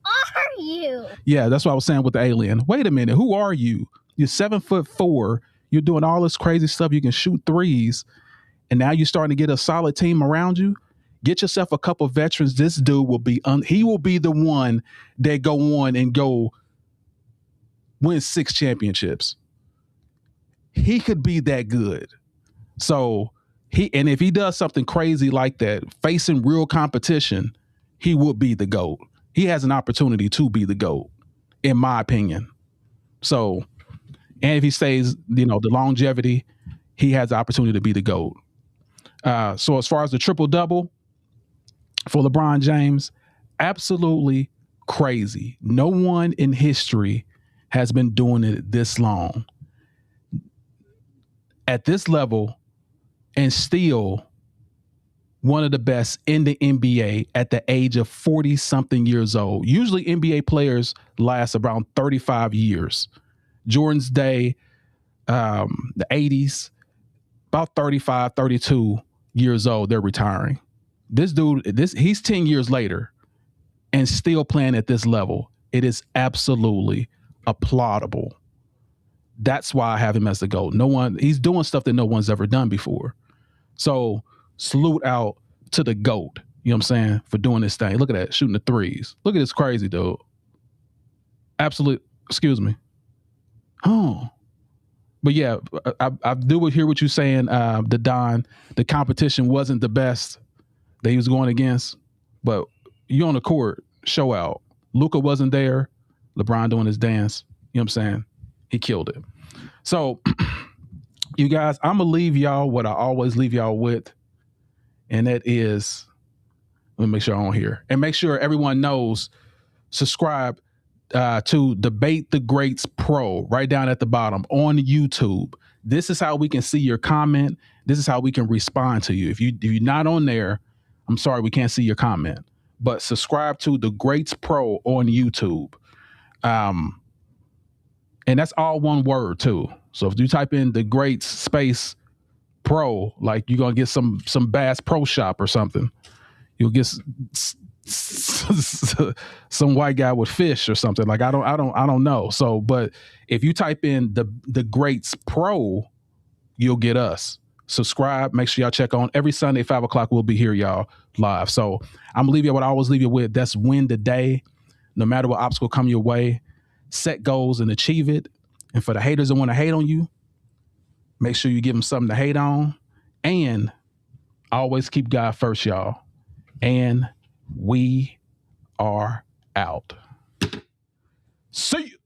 are you? Yeah, that's what I was saying with the alien. Wait a minute, who are you? You're 7'4". You're doing all this crazy stuff. You can shoot threes, and now you're starting to get a solid team around you. Get yourself a couple veterans. This dude will be he will be the one that go on and go win 6 championships. He could be that good. So if he does something crazy like that, facing real competition, he would be the GOAT. He has an opportunity to be the GOAT, in my opinion. So, and if he stays, the longevity, he has the opportunity to be the GOAT. So as far as the triple-double for LeBron James, absolutely crazy. No one in history has been doing it this long at this level, and still one of the best in the NBA at the age of 40-something years old. Usually NBA players last around 35 years. Jordan's day, the 80s, about 35, 32 years old, they're retiring. This dude, he's 10 years later and still playing at this level. It is absolutely applaudable. That's why I have him as the GOAT. He's doing stuff that no one's ever done before. So salute out to the GOAT, you know what I'm saying, for doing this thing. Look at that, shooting the threes. Look at this crazy dude. Absolute, excuse me. Oh. But yeah, I do hear what you're saying, the Don. The competition wasn't the best that he was going against, but you on the court, show out. Luka wasn't there. LeBron doing his dance. You know what I'm saying? He killed it. So, you guys, I'm going to leave y'all what I always leave y'all with, and that is, let me make sure I'm on here. And make sure everyone knows, subscribe to Debate the Greats Pro right down at the bottom on YouTube. This is how we can see your comment. This is how we can respond to you. If you're not on there, I'm sorry, we can't see your comment. But subscribe to the Greats Pro on YouTube. And that's all one word too. So if you type in the Greats space Pro, like you're gonna get some Bass Pro Shop or something. You'll get some white guy with fish or something. Like I don't know. So, but if you type in the Greats Pro, you'll get us. Subscribe. Make sure y'all check on every Sunday 5:00. We'll be here, y'all, live. So I'm gonna leave you what I always leave you with. That's win the day. No matter what obstacle come your way, set goals and achieve it. And for the haters that want to hate on you, make sure you give them something to hate on. And always keep God first, y'all. And we are out. See you.